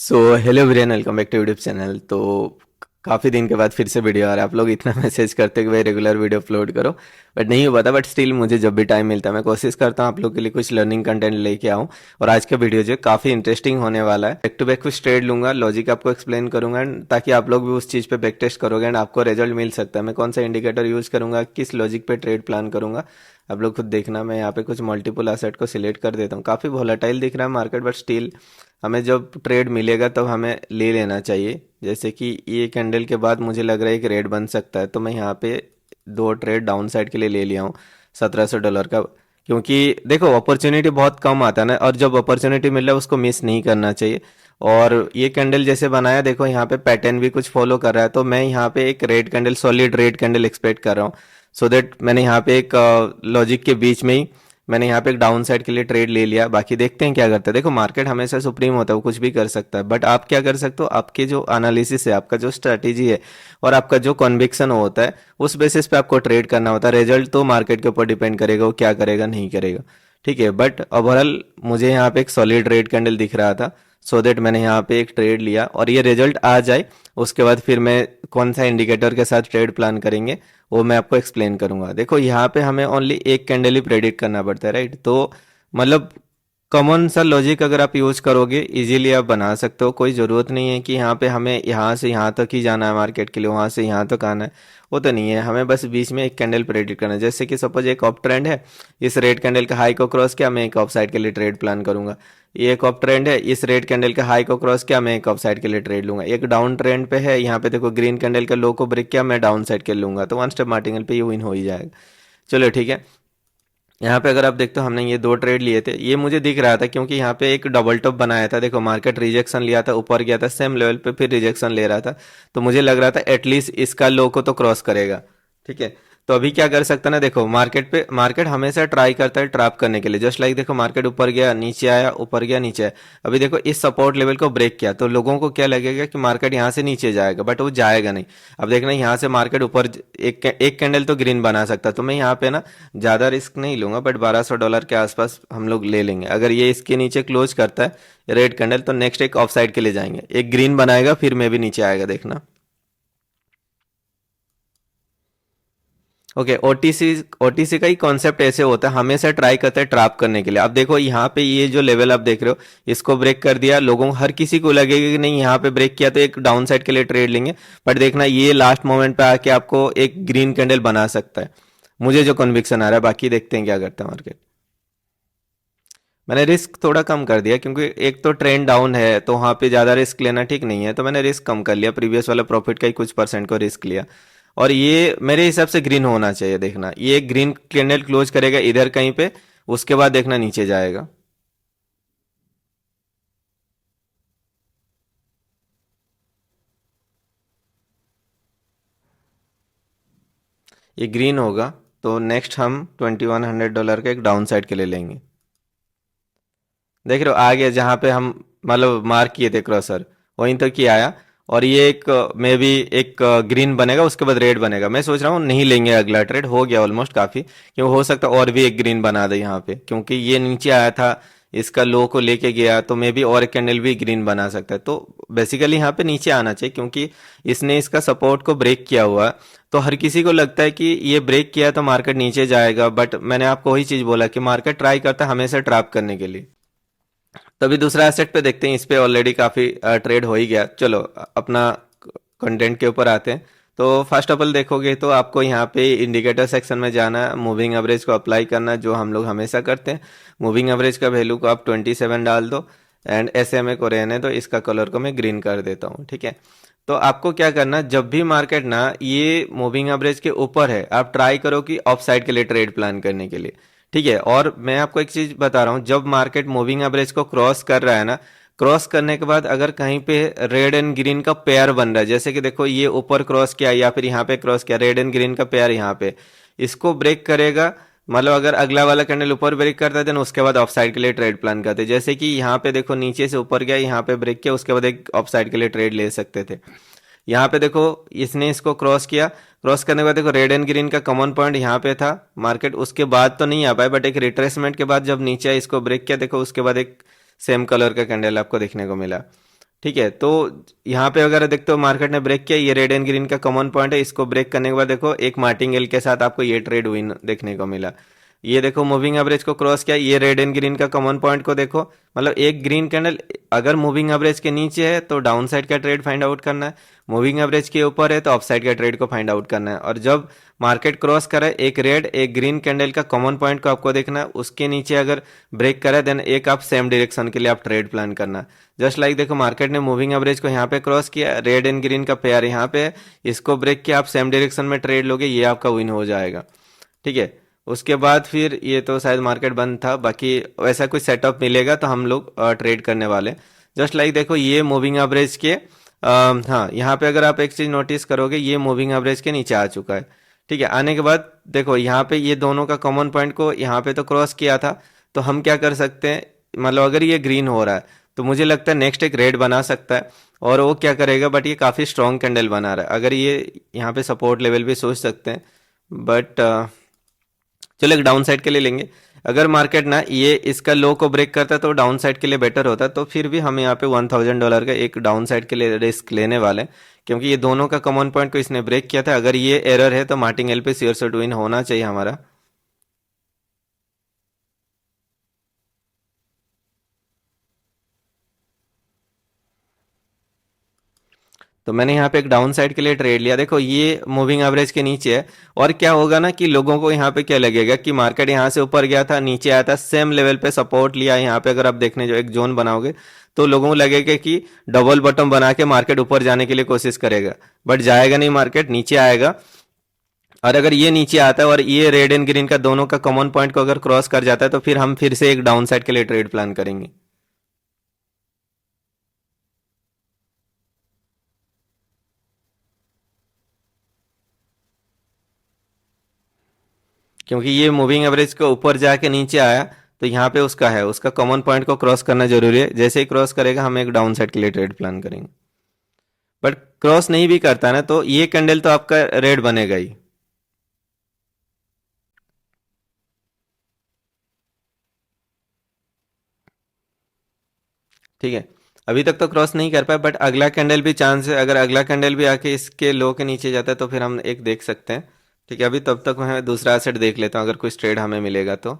So hello Brian, welcome back to YouTube channel. तो काफ़ी दिन के बाद फिर से वीडियो आ रहा है। आप लोग इतना मैसेज करते कि भाई रेगुलर वीडियो अपलोड करो, बट नहीं हो पाता। बट स्टिल मुझे जब भी टाइम मिलता है मैं कोशिश करता हूँ आप लोग के लिए कुछ लर्निंग कंटेंट लेके आऊँ। और आज का वीडियो जो काफ़ी इंटरेस्टिंग होने वाला है। बैक टू बैक कुछ ट्रेड लूंगा, लॉजिक आपको एक्सप्लेन करूंगा एंड ताकि आप लोग भी उस चीज़ पे बैक टेस्ट करोगे एंड आपको रिजल्ट मिल सकता है। मैं कौन सा इंडिकेटर यूज़ करूंगा, किस लॉजिक पे ट्रेड प्लान करूंगा, आप लोग खुद देखना। मैं यहाँ पे कुछ मल्टीपल असेट को सिलेक्ट कर देता हूँ। काफ़ी वोलेटाइल दिख रहा है मार्केट, बट स्टिल हमें जब ट्रेड मिलेगा तब हमें ले लेना चाहिए। जैसे कि ये कैंडल के बाद मुझे लग रहा है कि रेड बन सकता है, तो मैं यहाँ पे दो ट्रेड डाउन साइड के लिए ले लिया हूँ $1700 का। क्योंकि देखो अपॉर्चुनिटी बहुत कम आता है ना, और जब अपॉर्चुनिटी मिल रहा है उसको मिस नहीं करना चाहिए। और ये कैंडल जैसे बनाया, देखो यहाँ पे पैटर्न भी कुछ फॉलो कर रहा है, तो मैं यहाँ पे एक red candle, solid red candle expect कर रहा हूँ। सो दैट मैंने यहाँ पे एक लॉजिक के बीच में ही मैंने यहाँ पे एक डाउन साइड के लिए ट्रेड ले लिया। बाकी देखते हैं क्या करता है। देखो मार्केट हमेशा सुप्रीम होता है, वो कुछ भी कर सकता है, बट आप क्या कर सकते हो, आपके जो एनालिसिस है, आपका जो स्ट्रैटेजी है और आपका जो कॉन्विक्शन होता है, उस बेसिस पे आपको ट्रेड करना होता है। रिजल्ट तो मार्केट के ऊपर डिपेंड करेगा वो क्या करेगा नहीं करेगा, ठीक है। बट ओवरऑल मुझे यहाँ पे एक सॉलिड रेड कैंडल दिख रहा था, सो देट मैंने यहाँ पे एक ट्रेड लिया। और ये रिजल्ट आ जाए उसके बाद फिर मैं कौन सा इंडिकेटर के साथ ट्रेड प्लान करेंगे वो मैं आपको एक्सप्लेन करूंगा। देखो यहाँ पे हमें ओनली एक कैंडल ही प्रेडिक्ट करना पड़ता है, राइट। तो मतलब कॉमन सा लॉजिक अगर आप यूज करोगे इजीली आप बना सकते हो। कोई ज़रूरत नहीं है कि यहाँ पे हमें यहाँ से यहाँ तक ही जाना है मार्केट के लिए, वहाँ से यहाँ तक आना है, वो तो नहीं है। हमें बस बीच में एक कैंडल प्रेडिक्ट करना है। जैसे कि सपोज एक अप ट्रेंड है, इस रेड कैंडल का हाई को क्रॉस किया, मैं एक अप साइड के लिए ट्रेड प्लान करूंगा। ये एक अप ट्रेंड है, इस रेड कैंडल का हाई को क्रॉस किया, मैं एक अप साइड के लिए ट्रेड लूंगा। एक डाउन ट्रेंड पे है, यहाँ पे देखो ग्रीन कैंडल का लो को ब्रेक किया, मैं डाउन साइड के लिए लूंगा, तो वन स्टेप मार्टिंगल पे ये विन हो ही जाएगा। चलो ठीक है। यहाँ पे अगर आप देखते हो हमने ये दो ट्रेड लिए थे, ये मुझे दिख रहा था क्योंकि यहाँ पे एक डबल टॉप बनाया था। देखो मार्केट रिजेक्शन लिया था, ऊपर गया था सेम लेवल पे, फिर रिजेक्शन ले रहा था, तो मुझे लग रहा था एटलीस्ट इसका लो को तो क्रॉस करेगा, ठीक है। तो अभी क्या कर सकता है ना, देखो मार्केट हमेशा ट्राई करता है ट्रैप करने के लिए। जस्ट लाइक देखो मार्केट ऊपर गया नीचे आया, ऊपर गया नीचे आया। अभी देखो इस सपोर्ट लेवल को ब्रेक किया, तो लोगों को क्या लगेगा कि मार्केट यहाँ से नीचे जाएगा, बट वो जाएगा नहीं। अब देखना यहाँ से मार्केट ऊपर एक कैंडल तो ग्रीन बना सकता है, तो मैं यहाँ पे ना ज़्यादा रिस्क नहीं लूंगा, बट $1200 के आसपास हम लोग ले लेंगे। अगर ये इसके नीचे क्लोज करता है रेड कैंडल, तो नेक्स्ट एक ऑफ साइड के लिए जाएंगे, एक ग्रीन बनाएगा फिर मैं भी नीचे आएगा, देखना। ओके, ओटीसी का ही कॉन्सेप्ट ऐसे होता है, हमेशा ट्राई करते हैं ट्रैप करने के लिए। अब देखो यहाँ पे ये जो लेवल आप देख रहे हो, इसको ब्रेक कर दिया, लोगों हर किसी को लगेगा कि नहीं यहाँ पे ब्रेक किया तो एक डाउन साइड के लिए ट्रेड लेंगे, बट देखना ये लास्ट मोमेंट पे आके आपको एक ग्रीन कैंडल बना सकता है। मुझे जो कन्विक्शन आ रहा है, बाकी देखते हैं क्या करता है मार्केट। मैंने रिस्क थोड़ा कम कर दिया क्योंकि एक तो ट्रेंड डाउन है, तो वहाँ पे ज़्यादा रिस्क लेना ठीक नहीं है, तो मैंने रिस्क कम कर लिया। प्रीवियस वाला प्रॉफिट का ही कुछ परसेंट को रिस्क लिया। और ये मेरे हिसाब से ग्रीन होना चाहिए, देखना ये ग्रीन कैंडल क्लोज करेगा इधर कहीं पे, उसके बाद देखना नीचे जाएगा। ये ग्रीन होगा तो नेक्स्ट हम $2100 का एक डाउन साइड के लिए लेंगे। देख रहे हो आ गया, जहाँ पे हम मतलब मार्क किए थे क्रॉसर, वहीं तक ही आया। और ये एक मे बी एक ग्रीन बनेगा, उसके बाद रेड बनेगा। मैं सोच रहा हूँ नहीं लेंगे अगला ट्रेड, हो गया ऑलमोस्ट काफ़ी, क्यों हो सकता है और भी एक ग्रीन बना दे यहाँ पे, क्योंकि ये नीचे आया था, इसका लो को लेके गया, तो मे बी और एक कैंडल भी ग्रीन बना सकता है। तो बेसिकली यहाँ पे नीचे आना चाहिए, क्योंकि इसने इसका सपोर्ट को ब्रेक किया हुआ है। तो हर किसी को लगता है कि ये ब्रेक किया तो मार्केट नीचे जाएगा, बट मैंने आपको वही चीज़ बोला कि मार्केट ट्राई करता है हमेशा ट्रैप करने के लिए। तभी दूसरा एसेट पे देखते हैं, इस पे ऑलरेडी काफ़ी ट्रेड हो ही गया। चलो अपना कंटेंट के ऊपर आते हैं। तो फर्स्ट ऑफ ऑल देखोगे तो आपको यहाँ पे इंडिकेटर सेक्शन में जाना, मूविंग एवरेज को अप्लाई करना, जो हम लोग हमेशा करते हैं। मूविंग एवरेज का वैल्यू को आप 27 डाल दो एंड SMA को रहने दो, इसका कलर को मैं ग्रीन कर देता हूँ, ठीक है। तो आपको क्या करना, जब भी मार्केट ना ये मूविंग एवरेज के ऊपर है, आप ट्राई करो कि ऑफ साइड के लिए ट्रेड प्लान करने के लिए, ठीक है। और मैं आपको एक चीज बता रहा हूँ, जब मार्केट मूविंग एवरेज को क्रॉस कर रहा है ना, क्रॉस करने के बाद अगर कहीं पे रेड एंड ग्रीन का पेयर बन रहा है, जैसे कि देखो ये ऊपर क्रॉस किया या फिर यहाँ पे क्रॉस किया, रेड एंड ग्रीन का पेयर यहाँ पे, इसको ब्रेक करेगा। मतलब अगर अगला वाला कैंडल ऊपर ब्रेक करता है, देन उसके बाद ऑफ साइड के लिए ट्रेड प्लान करते हैं। जैसे कि यहाँ पे देखो नीचे से ऊपर गया, यहाँ पे ब्रेक किया, उसके बाद एक ऑफ साइड के लिए ट्रेड ले सकते थे। यहाँ पे देखो इसने इसको क्रॉस किया, क्रॉस करने के बाद देखो रेड एंड ग्रीन का कॉमन पॉइंट यहाँ पे था, मार्केट उसके बाद तो नहीं आ पाया, बट एक रिट्रेसमेंट के बाद जब नीचे इसको ब्रेक किया, देखो उसके बाद एक सेम कलर का कैंडल आपको देखने को मिला। ठीक है, तो यहाँ पे अगर देखते हो मार्केट ने ब्रेक किया, ये रेड एंड ग्रीन का कॉमन पॉइंट है, इसको ब्रेक करने के बाद देखो एक मार्टिंगेल के साथ आपको ये ट्रेड विन देखने को मिला। ये देखो मूविंग एवरेज को क्रॉस किया, ये रेड एंड ग्रीन का कॉमन पॉइंट को देखो, मतलब एक ग्रीन कैंडल अगर मूविंग एवरेज के नीचे है तो डाउन साइड का ट्रेड फाइंड आउट करना है, मूविंग एवरेज के ऊपर है तो अप साइड का ट्रेड को फाइंड आउट करना है। और जब मार्केट क्रॉस करे एक रेड एक ग्रीन कैंडल का कॉमन पॉइंट को आपको देखना है, उसके नीचे अगर ब्रेक करे देन एक आप सेम डायरेक्शन के लिए आप ट्रेड प्लान करना है। जस्ट लाइक देखो मार्केट ने मूविंग एवरेज को यहाँ पे क्रॉस किया, रेड एंड ग्रीन का पेयर यहाँ पे है, इसको ब्रेक किया, आप सेम डायरेक्शन में ट्रेड लोगे, ये आपका विन हो जाएगा। ठीक है, उसके बाद फिर ये तो शायद मार्केट बंद था, बाकी वैसा कुछ सेटअप मिलेगा तो हम लोग ट्रेड करने वाले। जस्ट लाइक देखो ये मूविंग एवरेज के हाँ यहाँ पे अगर आप एक चीज नोटिस करोगे, ये मूविंग एवरेज के नीचे आ चुका है। ठीक है, आने के बाद देखो यहाँ पे ये दोनों का कॉमन पॉइंट को यहाँ पे तो क्रॉस किया था, तो हम क्या कर सकते हैं, मतलब अगर ये ग्रीन हो रहा है तो मुझे लगता है नेक्स्ट एक रेड बना सकता है। और वो क्या करेगा, बट ये काफ़ी स्ट्रॉन्ग कैंडल बना रहा है, अगर ये यहाँ पे सपोर्ट लेवल भी सोच सकते हैं, बट चलो एक डाउन साइड के लिए लेंगे। अगर मार्केट ना ये इसका लो को ब्रेक करता तो डाउन साइड के लिए बेटर होता, तो फिर भी हम यहाँ पे $1000 का एक डाउन साइड के लिए रिस्क लेने वाले हैं, क्योंकि ये दोनों का कॉमन पॉइंट को इसने ब्रेक किया था। अगर ये एरर है तो मार्टिंगेल पे सियर शॉट विन होना चाहिए हमारा। तो मैंने यहाँ पे एक डाउन साइड के लिए ट्रेड लिया, देखो ये मूविंग एवरेज के नीचे है। और क्या होगा ना कि लोगों को यहाँ पे क्या लगेगा कि मार्केट यहाँ से ऊपर गया था, नीचे आया था, सेम लेवल पे सपोर्ट लिया। यहाँ पे अगर आप देखने जो एक जोन बनाओगे तो लोगों को लगेगा कि डबल बॉटम बना के मार्केट ऊपर जाने के लिए कोशिश करेगा, बट जाएगा नहीं, मार्केट नीचे आएगा। और अगर ये नीचे आता है और ये रेड एंड ग्रीन का दोनों का कॉमन पॉइंट को अगर क्रॉस कर जाता है तो फिर हम फिर से एक डाउन साइड के लिए ट्रेड प्लान करेंगे। क्योंकि ये मूविंग एवरेज के ऊपर जाके नीचे आया, तो यहाँ पे उसका है, उसका कॉमन पॉइंट को क्रॉस करना जरूरी है। जैसे ही क्रॉस करेगा हम एक डाउन साइड के लिए ट्रेड प्लान करेंगे, बट क्रॉस नहीं भी करता ना तो ये कैंडल तो आपका रेड बनेगा ही। ठीक है, अभी तक तो क्रॉस नहीं कर पाया, बट अगला कैंडल भी चांस है, अगर अगला कैंडल भी आके इसके लो के नीचे जाता है तो फिर हम एक देख सकते हैं। ठीक है, अभी तब तक मैं दूसरा एसेट देख लेता हूँ, अगर कुछ ट्रेड हमें मिलेगा तो।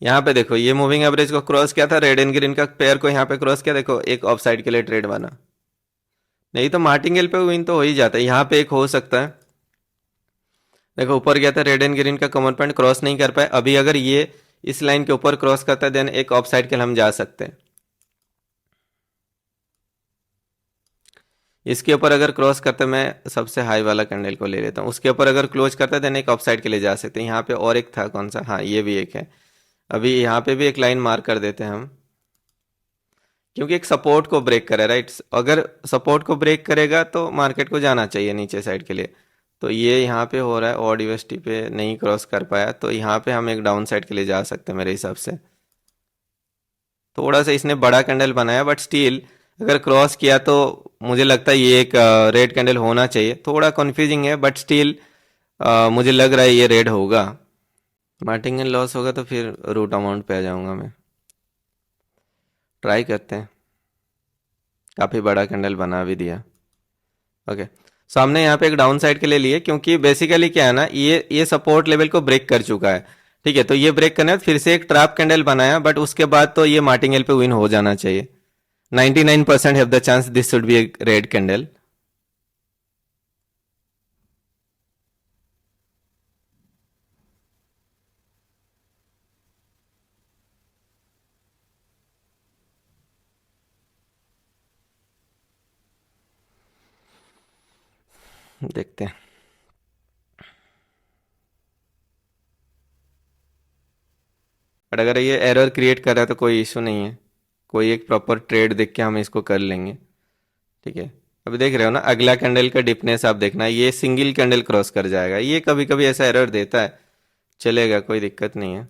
यहाँ पे देखो ये मूविंग एवरेज को क्रॉस किया था, रेड एंड ग्रीन का पेयर को यहाँ पे क्रॉस किया, देखो एक ऑफ साइड के लिए ट्रेड बना। नहीं तो मार्टिंगेल पे विन तो हो ही जाता है, यहाँ पे एक हो सकता है। देखो ऊपर गया था, रेड एंड ग्रीन का कॉमन पॉइंट क्रॉस नहीं कर पाए, अभी अगर ये इस लाइन के ऊपर क्रॉस करता है देन एक ऑफ साइड के लिए हम जा सकते हैं। इसके ऊपर अगर क्रॉस करता है, मैं सबसे हाई वाला कैंडल को ले लेता हूँ, उसके ऊपर अगर क्लोज करता है देन एक ऑफ साइड के लिए जा सकते हैं। यहाँ पे और एक था, कौन सा, हाँ ये भी एक है। अभी यहाँ पे भी एक लाइन मार्क कर देते हैं हम, क्योंकि एक सपोर्ट को ब्रेक करे, राइट। अगर सपोर्ट को ब्रेक करेगा तो मार्केट को जाना चाहिए नीचे साइड के लिए। तो ये यहाँ पे हो रहा है, और यूएसटी पे नहीं क्रॉस कर पाया, तो यहाँ पे हम एक डाउन साइड के लिए जा सकते हैं मेरे हिसाब से। थोड़ा सा इसने बड़ा कैंडल बनाया, बट स्टिल अगर क्रॉस किया तो मुझे लगता है ये एक रेड कैंडल होना चाहिए। थोड़ा कंफ्यूजिंग है, बट स्टिल मुझे लग रहा है ये रेड होगा। मार्टिंगल लॉस होगा तो फिर रूट अमाउंट पे आ जाऊंगा मैं। ट्राई करते हैं, काफ़ी बड़ा कैंडल बना भी दिया। ओके, सो हमने यहाँ पे एक डाउन साइड के लिए लिए, क्योंकि बेसिकली क्या है ना, ये सपोर्ट लेवल को ब्रेक कर चुका है। ठीक है, तो ये ब्रेक करने फिर से एक ट्रैप कैंडल बनाया, बट उसके बाद तो ये मार्टिंगेल पे विन हो जाना चाहिए। 99% have the chance this should be A red candle. देखते हैं, बट अगर ये एरर क्रिएट कर रहा है तो कोई इशू नहीं है, कोई एक प्रॉपर ट्रेड देख के हम इसको कर लेंगे। ठीक है, अभी देख रहे हो ना, अगला कैंडल का डिपनेस आप देखना, ये सिंगल कैंडल क्रॉस कर जाएगा, ये कभी कभी ऐसा एरर देता है, चलेगा, कोई दिक्कत नहीं है।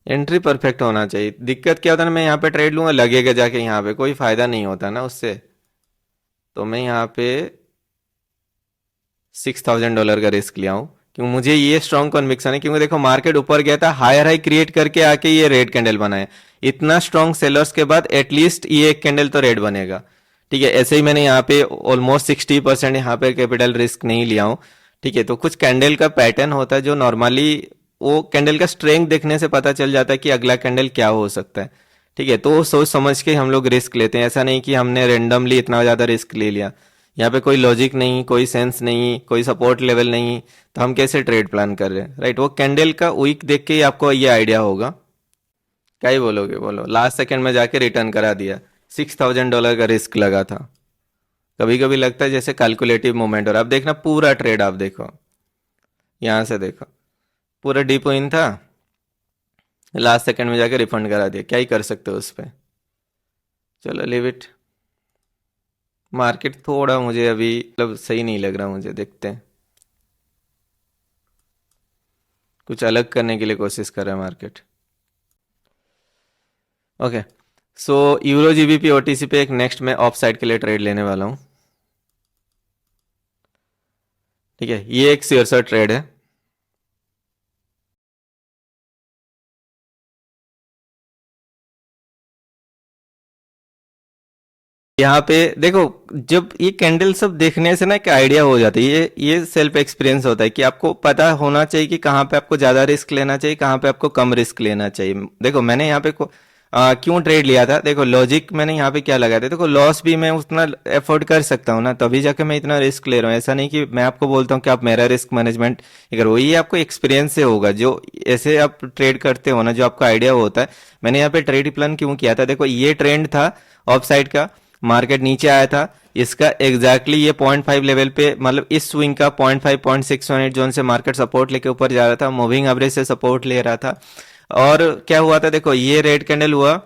एंट्री परफेक्ट होना चाहिए। दिक्कत क्या होता है ना, मैं यहाँ पे ट्रेड लूंगा, लगेगा जाके यहाँ पे, कोई फायदा नहीं होता ना उससे। तो मैं यहाँ पे $6000 का रिस्क लिया हूँ, क्योंकि मुझे ये स्ट्रॉन्ग कन्विक्शन है, क्योंकि देखो मार्केट ऊपर गया था, हायर हाई क्रिएट करके आके ये रेड कैंडल बनाए, इतना स्ट्रॉन्ग सेलर्स के बाद एटलीस्ट ये एक कैंडल तो रेड बनेगा। ठीक है, ऐसे ही मैंने यहाँ पे ऑलमोस्ट 60% यहाँ पे कैपिटल रिस्क नहीं लिया हूँ। ठीक है, तो कुछ कैंडल का पैटर्न होता है जो नॉर्मली वो कैंडल का स्ट्रेंथ देखने से पता चल जाता है कि अगला कैंडल क्या हो सकता है। ठीक है, तो वो सोच समझ के हम लोग रिस्क लेते हैं, ऐसा नहीं कि हमने रेंडमली इतना ज़्यादा रिस्क ले लिया। यहाँ पे कोई लॉजिक नहीं, कोई सेंस नहीं, कोई सपोर्ट लेवल नहीं, तो हम कैसे ट्रेड प्लान कर रहे हैं, राइट। वो कैंडल का वीक देख के ही आपको ये आइडिया होगा। क्या ही बोलोगे, बोलो। लास्ट सेकंड में जाके रिटर्न करा दिया, $6000 का रिस्क लगा था। कभी कभी लगता है जैसे कैलकुलेटिव मूवमेंट, और आप देखना पूरा ट्रेड, आप देखो यहाँ से देखो, पूरा डीप इन था, लास्ट सेकंड में जाके रिफंड करा दिया, क्या ही कर सकते हो उस पर। चलो लिव इट। मार्केट थोड़ा मुझे अभी मतलब सही नहीं लग रहा, मुझे देखते हैं, कुछ अलग करने के लिए कोशिश कर रहा है मार्केट। ओके, सो यूरो जीबीपी ओटीसी पे एक नेक्स्ट मैं ऑफ साइड के लिए ट्रेड लेने वाला हूँ। ठीक है, ये एक शेयर ट्रेड है। यहाँ पे देखो, जब ये कैंडल सब देखने से ना एक आइडिया हो जाता है, ये सेल्फ एक्सपीरियंस होता है कि आपको पता होना चाहिए कि कहाँ पे आपको ज़्यादा रिस्क लेना चाहिए, कहाँ पे आपको कम रिस्क लेना चाहिए। देखो मैंने यहाँ पे क्यों ट्रेड लिया था, देखो लॉजिक मैंने यहाँ पे क्या लगाया था, देखो लॉस भी मैं उतना एफोर्ड कर सकता हूँ ना, तभी जाके मैं इतना रिस्क ले रहा हूँ। ऐसा नहीं कि मैं आपको बोलता हूँ कि आप मेरा रिस्क मैनेजमेंट अगर वही आपको एक्सपीरियंस से होगा, जो ऐसे आप ट्रेड करते हो ना, जो आपका आइडिया होता है। मैंने यहाँ पे ट्रेड प्लान क्यों किया था, देखो ये ट्रेंड था ऑफ साइड का, मार्केट नीचे आया था, इसका एग्जैक्टली ये 0.5 लेवल पे, मतलब इस स्विंग का 0.5 0.618 जोन से मार्केट सपोर्ट लेके ऊपर जा रहा था, मूविंग एवरेज से सपोर्ट ले रहा था। और क्या हुआ था, देखो ये रेड कैंडल हुआ,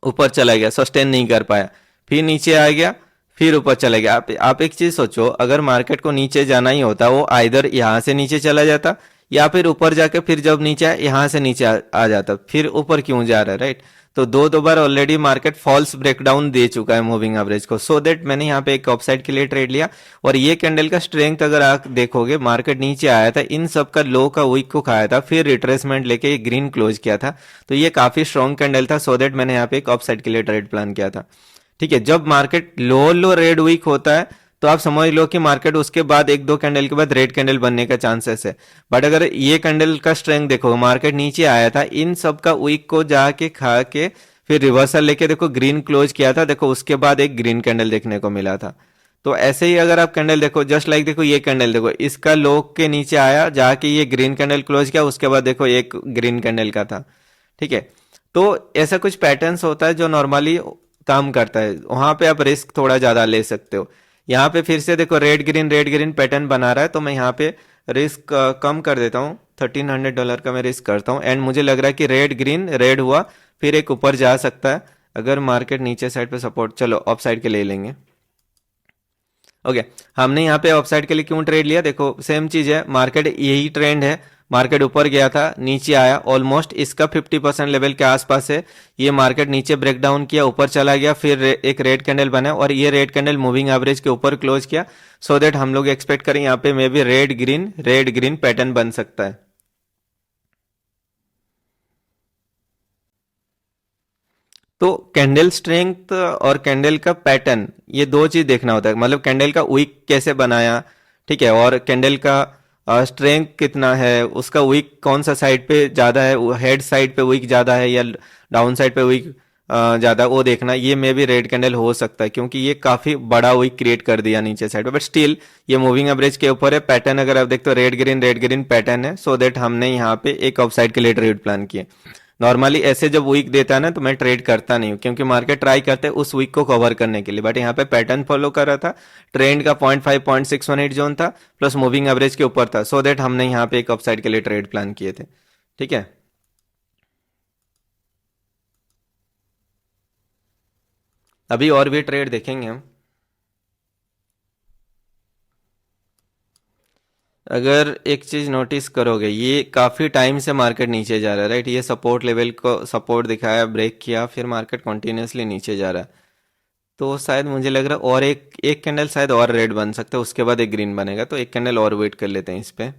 ऊपर चला गया, सस्टेन नहीं कर पाया, फिर नीचे आ गया, फिर ऊपर चला गया। आप एक चीज सोचो, अगर मार्केट को नीचे जाना ही होता, वो आइदर यहाँ से नीचे चला जाता या फिर ऊपर जाके फिर जब नीचे आया यहाँ से नीचे आ जाता, फिर ऊपर क्यों जा रहा है, राइट। तो दो बार ऑलरेडी मार्केट फॉल्स ब्रेकडाउन दे चुका है मूविंग एवरेज को, सो दैट मैंने यहाँ पे एक ऑफसाइड के लिए ट्रेड लिया। और ये कैंडल का स्ट्रेंथ अगर आप देखोगे, मार्केट नीचे आया था, इन सब का लो का वीक को खाया था, फिर रिट्रेसमेंट लेके ग्रीन क्लोज किया था, तो ये काफी स्ट्रॉन्ग कैंडल था, सो दैट मैंने यहाँ पे एक ऑफसाइड के लिए ट्रेड प्लान किया था। ठीक है, जब मार्केट लो रेड वीक होता है, तो आप समझ लो कि मार्केट उसके बाद एक दो कैंडल के बाद रेड कैंडल बनने का चांसेस है। बट अगर ये कैंडल का स्ट्रेंथ देखो, मार्केट नीचे आया था, इन सब का वीक को जाके खा के फिर रिवर्सल लेके देखो ग्रीन क्लोज किया था, देखो उसके बाद एक ग्रीन कैंडल देखने को मिला था। तो ऐसे ही अगर आप कैंडल देखो, जस्ट लाइक देखो ये कैंडल देखो, इसका लो के नीचे आया, जाके ये ग्रीन कैंडल क्लोज किया, उसके बाद देखो एक ग्रीन कैंडल का था। ठीक है, तो ऐसा कुछ पैटर्न्स होता है जो नॉर्मली काम करता है, वहां पे आप रिस्क थोड़ा ज्यादा ले सकते हो। यहाँ पे फिर से देखो रेड ग्रीन पैटर्न बना रहा है, तो मैं यहाँ पे रिस्क कम कर देता हूँ, $1300 का मैं रिस्क करता हूँ। एंड मुझे लग रहा है कि रेड ग्रीन रेड हुआ, फिर एक ऊपर जा सकता है अगर मार्केट नीचे साइड पे सपोर्ट, चलो ऑफ साइड के ले लेंगे। ओके, हमने यहाँ पे ऑफ साइड के लिए क्यों ट्रेड लिया, देखो सेम चीज है, मार्केट यही ट्रेंड है, मार्केट ऊपर गया था, नीचे आया, ऑलमोस्ट इसका 50% लेवल के आसपास है, ये मार्केट नीचे ब्रेकडाउन किया, ऊपर चला गया, फिर एक रेड कैंडल बना और ये रेड कैंडल मूविंग एवरेज के ऊपर क्लोज किया, सो दैट हम लोग एक्सपेक्ट करें यहाँ पे may be red green pattern बन सकता है। तो कैंडल स्ट्रेंथ और कैंडल का पैटर्न, ये दो चीज देखना होता है, मतलब कैंडल का वीक कैसे बनाया, ठीक है, और कैंडल का स्ट्रेंथ कितना है, उसका वीक कौन सा साइड पे ज्यादा है, हेड साइड पे वीक ज्यादा है या डाउन साइड पे वीक ज्यादा, वो देखना। ये मे भी रेड कैंडल हो सकता है, क्योंकि ये काफी बड़ा वीक क्रिएट कर दिया नीचे साइड पे, बट स्टिल ये मूविंग एवरेज के ऊपर है। पैटर्न अगर आप देखते हो रेड ग्रीन पैटर्न है, सो दैट हमने यहाँ पे एक ऑफ साइड के लिए ट्रेड प्लान किए। नॉर्मली ऐसे जब वीक देता है ना, तो मैं ट्रेड करता नहीं हूँ, क्योंकि मार्केट ट्राई करते हैं उस वीक को कवर करने के लिए, बट यहाँ पे पैटर्न फॉलो कर रहा था, ट्रेंड का 0.5 0.618 जोन था, प्लस मूविंग एवरेज के ऊपर था, सो दैट हमने यहाँ पे एक अपसाइड के लिए ट्रेड प्लान किए थे। ठीक है, अभी और भी ट्रेड देखेंगे हम। अगर एक चीज नोटिस करोगे, ये काफी टाइम से मार्केट नीचे जा रहा है, राइट, ये सपोर्ट लेवल को सपोर्ट दिखाया, ब्रेक किया, फिर मार्केट कंटिन्यूअसली नीचे जा रहा है। तो शायद मुझे लग रहा है और एक एक कैंडल शायद और रेड बन सकता है, उसके बाद एक ग्रीन बनेगा, तो एक कैंडल और वेट कर लेते हैं इस पे।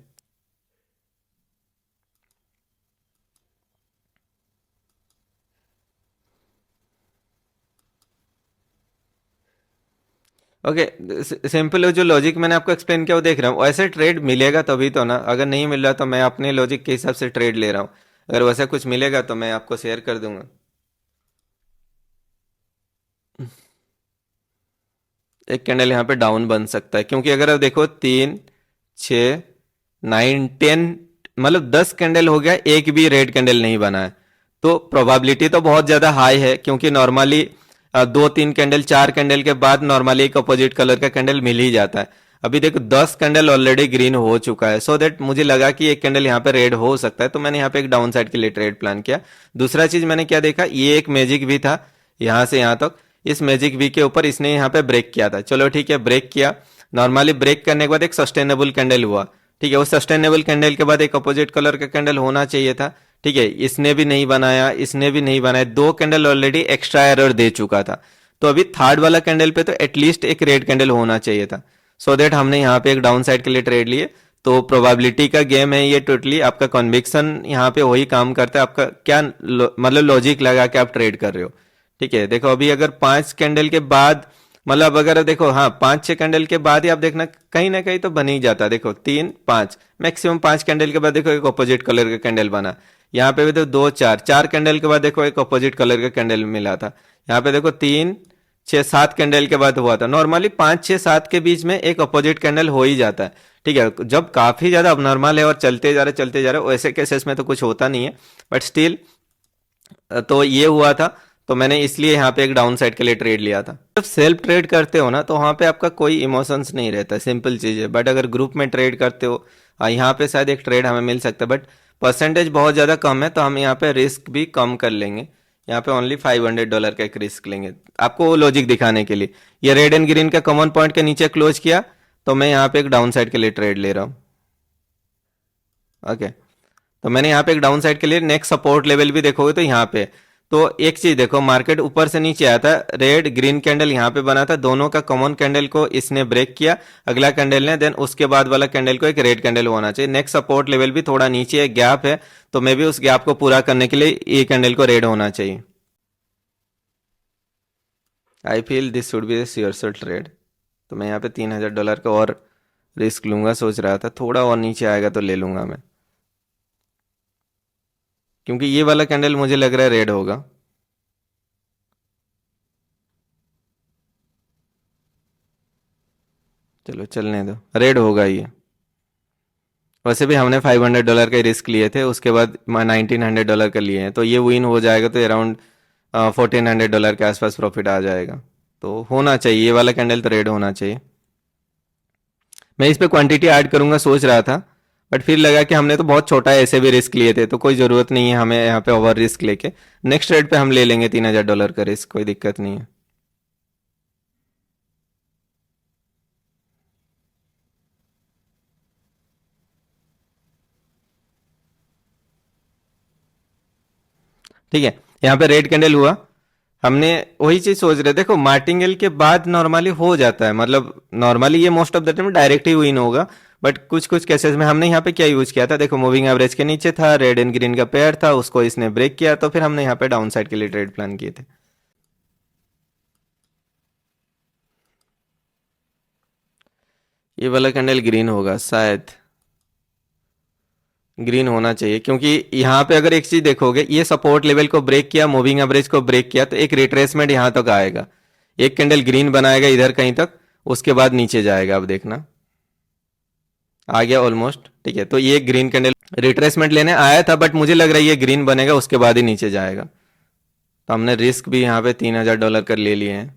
ओके, सिंपल जो लॉजिक मैंने आपको एक्सप्लेन किया वो देख रहा हूँ, ऐसे ट्रेड मिलेगा तभी तो ना, अगर नहीं मिल रहा तो मैं अपने लॉजिक के हिसाब से ट्रेड ले रहा हूँ, अगर वैसा कुछ मिलेगा तो मैं आपको शेयर कर दूंगा। एक कैंडल यहाँ पे डाउन बन सकता है, क्योंकि अगर आप देखो 3, 6, 9, 10, मतलब 10 कैंडल हो गया, एक भी रेड कैंडल नहीं बना है, तो प्रोबेबिलिटी तो बहुत ज्यादा हाई है, क्योंकि नॉर्मली 2, 3 कैंडल, 4 कैंडल के बाद नॉर्मली एक अपोजिट कलर का कैंडल मिल ही जाता है। अभी देखो 10 कैंडल ऑलरेडी ग्रीन हो चुका है, सो दैट मुझे लगा कि एक कैंडल यहाँ पे रेड हो सकता है, तो मैंने यहाँ पे एक डाउन साइड के लिए ट्रेड प्लान किया। दूसरा चीज मैंने क्या देखा, ये एक मैजिक भी था यहाँ से यहाँ तक, इस मैजिक वी के ऊपर इसने यहाँ पे ब्रेक किया था, चलो ठीक है ब्रेक किया। नॉर्मली ब्रेक करने के बाद एक सस्टेनेबल कैंडल हुआ, ठीक है, उस सस्टेनेबल कैंडल के बाद एक अपोजिट कलर का कैंडल होना चाहिए था, ठीक है, इसने भी नहीं बनाया, इसने भी नहीं बनाया, 2 कैंडल ऑलरेडी एक्स्ट्रा एरर दे चुका था, तो अभी थर्ड वाला कैंडल पे तो एटलीस्ट एक रेड कैंडल होना चाहिए था, सो दैट हमने यहाँ पे एक डाउन साइड के लिए ट्रेड लिए। तो प्रोबेबिलिटी का गेम है ये टोटली, आपका कन्विक्शन यहाँ पे वही काम करता है, आपका क्या मतलब लॉजिक लगा के आप ट्रेड कर रहे हो, ठीक है। देखो अभी अगर 5 कैंडल के बाद, मतलब अगर देखो हाँ 5, 6 कैंडल के बाद ही आप देखना कहीं ना कहीं तो बन ही जाता है। देखो 3, 5, मैक्सिमम 5 कैंडल के बाद देखो एक अपोजिट कलर का कैंडल बना, यहाँ पे भी तो 2, 4 कैंडल के बाद देखो एक अपोजिट कलर का कैंडल मिला था, यहाँ पे देखो 3, 6, 7 कैंडल के बाद हुआ था। नॉर्मली 5, 6, 7 के बीच में एक अपोजिट कैंडल हो ही जाता है, ठीक है। जब काफी ज्यादा अबनॉर्मल है और चलते जा रहे वैसे केसेस में तो कुछ होता नहीं है, बट स्टिल तो ये हुआ था, तो मैंने इसलिए यहाँ पे एक डाउन साइड के लिए ट्रेड लिया था। जब सेल्फ ट्रेड करते हो ना तो वहाँ पे आपका कोई इमोशंस नहीं रहता, सिंपल चीज़ है। बट अगर ग्रुप में ट्रेड करते हो, यहाँ पे शायद एक ट्रेड हमें मिल सकता है, बट परसेंटेज बहुत ज़्यादा कम है, तो हम यहाँ पे रिस्क भी कम कर लेंगे। यहाँ पे ओनली $500 का एक रिस्क लेंगे, आपको वो लॉजिक दिखाने के लिए। ये रेड एंड ग्रीन का कॉमन पॉइंट के नीचे क्लोज किया, तो मैं यहाँ पे एक डाउन साइड के लिए ट्रेड ले रहा हूँ। ओके, तो मैंने यहाँ पे एक डाउन साइड के लिए नेक्स्ट सपोर्ट लेवल भी देखोगे तो यहाँ पे, तो एक चीज देखो, मार्केट ऊपर से नीचे आया था, रेड ग्रीन कैंडल यहाँ पे बना था, दोनों का कॉमन कैंडल को इसने ब्रेक किया, अगला कैंडल ने, देन उसके बाद वाला कैंडल को एक रेड कैंडल होना चाहिए। नेक्स्ट सपोर्ट लेवल भी थोड़ा नीचे एक गैप है, तो मे भी उस गैप को पूरा करने के लिए ये कैंडल को रेड होना चाहिए। I feel this should be sure shot trade, तो मैं यहाँ पे $3000 का और रिस्क लूंगा, सोच रहा था थोड़ा और नीचे आएगा तो ले लूंगा मैं, क्योंकि ये वाला कैंडल मुझे लग रहा है रेड होगा। चलो चलने दो, रेड होगा ये। वैसे भी हमने $500 का रिस्क लिए थे, उसके बाद $1900 का लिए हैं, तो ये विन हो जाएगा तो अराउंड $1400 के आसपास प्रॉफिट आ जाएगा, तो होना चाहिए ये वाला कैंडल तो रेड होना चाहिए। मैं इस पे क्वांटिटी ऐड करूंगा सोच रहा था, बट फिर लगा कि हमने तो बहुत छोटा है, ऐसे भी रिस्क लिए थे, तो कोई ज़रूरत नहीं है हमें यहाँ पे ओवर रिस्क लेके। नेक्स्ट ट्रेड पे हम ले लेंगे $3000 का रिस्क, कोई दिक्कत नहीं है। ठीक है, यहाँ पे रेड कैंडल हुआ, हमने वही चीज सोच रहे, देखो मार्टिंगेल के बाद नॉर्मली हो जाता है, मतलब नॉर्मली ये most of the time direct he win होगा, बट कुछ कुछ केसेस में हमने यहाँ पे क्या यूज किया था, देखो मूविंग एवरेज के नीचे था, रेड एंड ग्रीन का पेयर था, उसको इसने ब्रेक किया, तो फिर हमने यहाँ पे डाउन साइड के लिए ट्रेड प्लान किए थे। ये वाला कैंडल ग्रीन होगा शायद, ग्रीन होना चाहिए, क्योंकि यहाँ पे अगर एक चीज देखोगे, ये सपोर्ट लेवल को ब्रेक किया, मूविंग एवरेज को ब्रेक किया, तो एक रिट्रेसमेंट यहाँ तक आएगा, एक कैंडल ग्रीन बनाएगा इधर कहीं तक, उसके बाद नीचे जाएगा, अब देखना आ गया ऑलमोस्ट, ठीक है। तो ये ग्रीन कैंडल रिट्रेसमेंट लेने आया था, बट मुझे लग रहा है ये ग्रीन बनेगा उसके बाद ही नीचे जाएगा, तो हमने रिस्क भी यहाँ पे $3000 कर ले लिए हैं।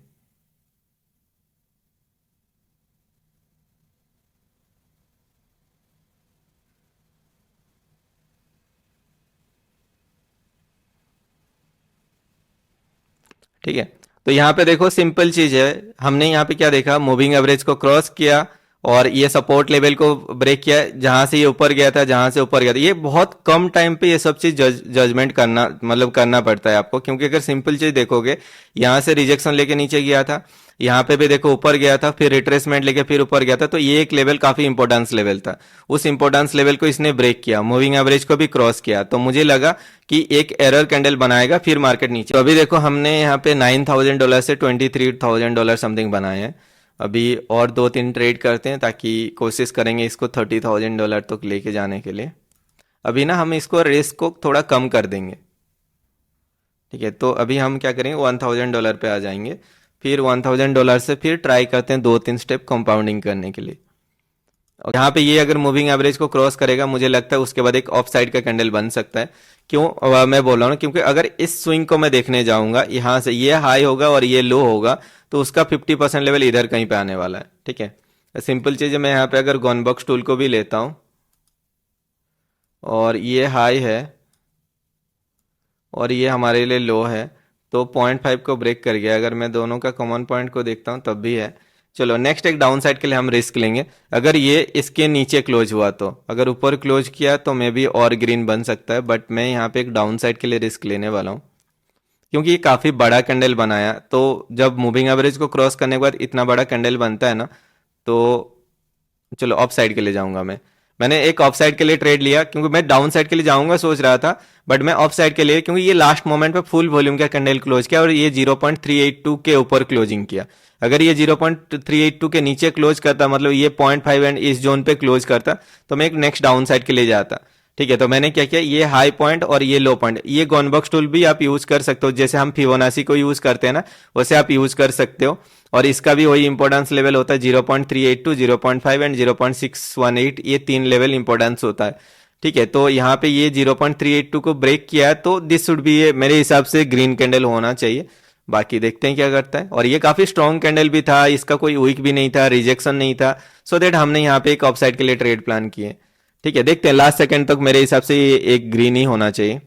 ठीक है, तो यहाँ पे देखो सिंपल चीज है, हमने यहाँ पे क्या देखा, मूविंग एवरेज को क्रॉस किया और ये सपोर्ट लेवल को ब्रेक किया, जहां से ये ऊपर गया था, जहां से ऊपर गया था, ये बहुत कम टाइम पे ये सब चीज जजमेंट करना, मतलब करना पड़ता है आपको, क्योंकि अगर सिंपल चीज देखोगे, यहाँ से रिजेक्शन लेके नीचे गया था, यहाँ पे भी देखो ऊपर गया था, फिर रिट्रेसमेंट लेके फिर ऊपर गया था, तो ये एक लेवल काफी इंपॉर्टेंस लेवल था, उस इंपॉर्टेंस लेवल को इसने ब्रेक किया, मूविंग एवरेज को भी क्रॉस किया, तो मुझे लगा कि एक एरर कैंडल बनाएगा, फिर मार्केट नीचे। तो अभी देखो हमने यहाँ पे $9000 से $23,000 समथिंग बनाए हैं, अभी और 2-3 ट्रेड करते हैं, ताकि कोशिश करेंगे इसको $30,000 तक लेके जाने के लिए। अभी ना हम इसको रिस्क को थोड़ा कम कर देंगे, ठीक है। तो अभी हम क्या करेंगे, $1,000 पे आ जाएंगे, फिर $1,000 से फिर ट्राई करते हैं 2-3 स्टेप कंपाउंडिंग करने के लिए। और यहाँ पे ये अगर मूविंग एवरेज को क्रॉस करेगा, मुझे लगता है उसके बाद एक ऑफ साइड का कैंडल बन सकता है। क्यों मैं बोल रहा हूँ ना, क्योंकि अगर इस स्विंग को मैं देखने जाऊंगा, यहाँ से ये हाई होगा और ये लो होगा, तो उसका 50% लेवल इधर कहीं पे आने वाला है, ठीक है। सिंपल चीज़ है, मैं यहाँ पे अगर गॉनबॉक्स टूल को भी लेता हूँ और ये हाई है और ये हमारे लिए लो है, तो 0.5 को ब्रेक कर गया। अगर मैं दोनों का कॉमन पॉइंट को देखता हूँ तब भी है। चलो नेक्स्ट एक डाउन साइड के लिए हम रिस्क लेंगे। अगर ये इसके नीचे क्लोज हुआ, तो अगर ऊपर क्लोज किया तो मे बी और ग्रीन बन सकता है, बट मैं यहाँ पे एक डाउन साइड के लिए रिस्क लेने वाला हूँ, क्योंकि ये काफ़ी बड़ा कैंडल बनाया। तो जब मूविंग एवरेज को क्रॉस करने के बाद इतना बड़ा कैंडल बनता है ना, तो चलो ऑफ साइड के लिए जाऊंगा मैं। मैंने एक ऑफ साइड के लिए ट्रेड लिया, क्योंकि मैं डाउन साइड के लिए जाऊंगा सोच रहा था, बट मैं ऑफ साइड के लिए, क्योंकि ये लास्ट मोमेंट पे फुल वॉल्यूम का कैंडल क्लोज किया और ये 0.382 के ऊपर क्लोजिंग किया। अगर ये 0.382 के नीचे क्लोज करता, मतलब ये 0.5 एंड इस जोन पे क्लोज करता, तो मैं एक नेक्स्ट डाउन साइड के लिए जाता, ठीक है। तो मैंने क्या किया, ये हाई पॉइंट और ये लो पॉइंट, ये गॉनबॉक्स टूल भी आप यूज कर सकते हो, जैसे हम फिबोनाची को यूज करते हैं ना, वैसे आप यूज कर सकते हो। और इसका भी वही इंपॉर्टेंस लेवल होता है, 0.382, 0.5 एंड 0.618, ये 3 लेवल इंपॉर्टेंस होता है, ठीक है। तो यहाँ पे ये 0.382 को ब्रेक किया है, तो दिस शुड भी, ये मेरे हिसाब से ग्रीन कैंडल होना चाहिए। बाकी देखते हैं क्या करता है। और ये काफी स्ट्रॉन्ग कैंडल भी था, इसका कोई वीक भी नहीं था, रिजेक्शन नहीं था, सो दैट हमने यहाँ पे एक ऑफ साइड के लिए ट्रेड प्लान किए, ठीक है। देखते हैं, लास्ट सेकंड तक मेरे हिसाब से ये एक ग्रीन ही होना चाहिए,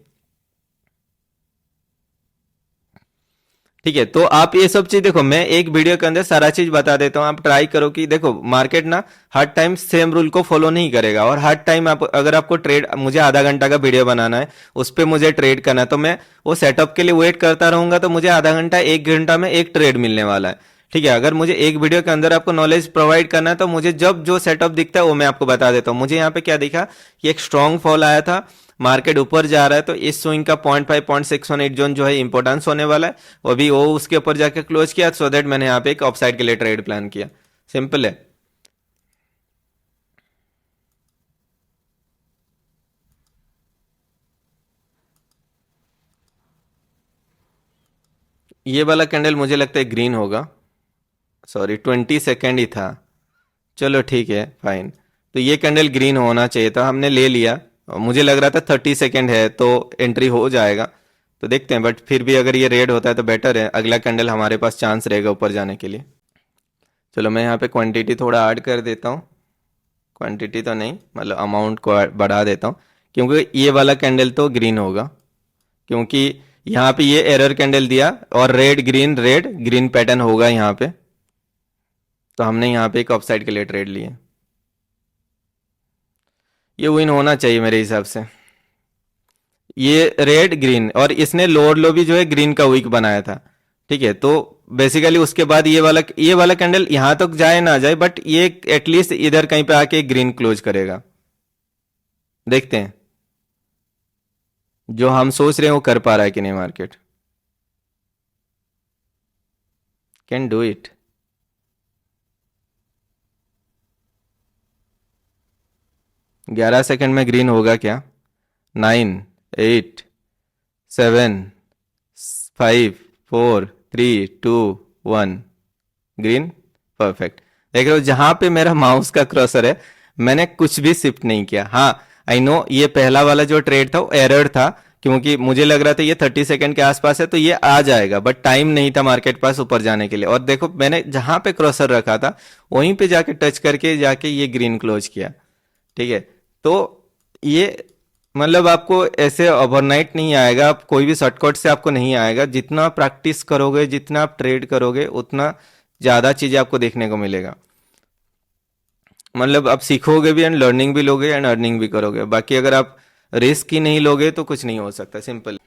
ठीक है। तो आप ये सब चीज देखो, मैं एक वीडियो के अंदर सारा चीज बता देता हूँ, आप ट्राई करो कि देखो मार्केट ना हर टाइम सेम रूल को फॉलो नहीं करेगा, और हर टाइम आप, अगर आपको ट्रेड, मुझे आधा घंटा का वीडियो बनाना है, उस पर मुझे ट्रेड करना है, तो मैं वो सेटअप के लिए वेट करता रहूंगा, तो मुझे आधा घंटा 1 घंटा में एक ट्रेड मिलने वाला है, ठीक है। अगर मुझे एक वीडियो के अंदर आपको नॉलेज प्रोवाइड करना है, तो मुझे जब जो सेटअप दिखता है वो मैं आपको बता देता हूँ। मुझे यहाँ पे क्या दिखा कि एक स्ट्रॉन्ग फॉल आया था, मार्केट ऊपर जा रहा है, तो इस स्विंग का 0.5 0.618 जोन जो है इंपॉर्टेंस होने वाला है, वो भी वो उसके ऊपर जाके क्लोज किया, सो दैट मैंने यहाँ पे एक ऑफ साइड के लिए ट्रेड प्लान किया। सिंपल है। ये वाला कैंडल मुझे लगता है ग्रीन होगा, सॉरी 20 सेकेंड ही था, चलो ठीक है फाइन। तो ये कैंडल ग्रीन होना चाहिए था, हमने ले लिया। और मुझे लग रहा था 30 सेकेंड है तो एंट्री हो जाएगा, तो देखते हैं। बट फिर भी अगर ये रेड होता है तो बेटर है, अगला कैंडल हमारे पास चांस रहेगा ऊपर जाने के लिए। चलो मैं यहाँ पे क्वांटिटी थोड़ा ऐड कर देता हूँ, क्वांटिटी तो नहीं, मतलब अमाउंट को बढ़ा देता हूँ, क्योंकि ये वाला कैंडल तो ग्रीन होगा, क्योंकि यहाँ पे ये एरर कैंडल दिया और रेड ग्रीन पैटर्न होगा यहाँ पे, तो हमने यहाँ पे एक अपसाइड के लिए ट्रेड लिए। ये विन होना चाहिए मेरे हिसाब से। ये रेड ग्रीन, और इसने लोअर लो भी जो है ग्रीन का वीक बनाया था, ठीक है। तो बेसिकली उसके बाद ये वाला कैंडल यहां तक जाए ना जाए, बट ये एटलीस्ट इधर कहीं पे आके ग्रीन क्लोज करेगा। देखते हैं जो हम सोच रहे हैं वो कर पा रहा है कि नहीं market. Can do it. 11 second में ग्रीन होगा क्या? 9, 8, 7, 5, 4, 3, 2, 1, ग्रीन। परफेक्ट। देख रहे हो जहां पे मेरा माउस का क्रॉसर है, मैंने कुछ भी शिफ्ट नहीं किया। हाँ, आई नो ये पहला वाला जो ट्रेड था वो एरर था, क्योंकि मुझे लग रहा था ये 30 सेकंड के आसपास है तो ये आ जाएगा, बट टाइम नहीं था मार्केट पास ऊपर जाने के लिए। और देखो मैंने जहां पे क्रॉसर रखा था वहीं पे जाके टच करके जाके ये ग्रीन क्लोज किया, ठीक है। तो ये मतलब आपको ऐसे ओवरनाइट नहीं आएगा, आप कोई भी शॉर्टकट से आपको नहीं आएगा। जितना प्रैक्टिस करोगे, जितना आप ट्रेड करोगे, उतना ज़्यादा चीज़ें आपको देखने को मिलेगा। मतलब आप सीखोगे भी एंड लर्निंग भी लोगे एंड अर्निंग भी करोगे। बाकी अगर आप रिस्क ही नहीं लोगे तो कुछ नहीं हो सकता, सिंपल।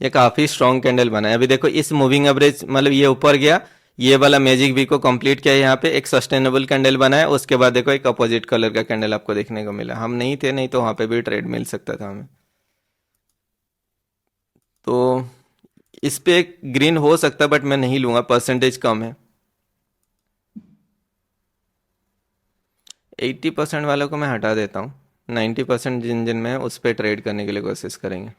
ये काफ़ी स्ट्रॉन्ग कैंडल बना है। अभी देखो इस मूविंग एवरेज, मतलब ये ऊपर गया, ये वाला मैजिक वी को कंप्लीट किया, यहाँ पे एक सस्टेनेबल कैंडल बना है। उसके बाद देखो एक अपोजिट कलर का कैंडल आपको देखने को मिला। हम नहीं थे, नहीं तो वहाँ पे भी ट्रेड मिल सकता था हमें। तो इस पे एक ग्रीन हो सकता है बट मैं नहीं लूंगा, परसेंटेज कम है। 80% वालों को मैं हटा देता हूँ, 90% जिन जिन में है उस पर ट्रेड करने के लिए कोशिश करेंगे।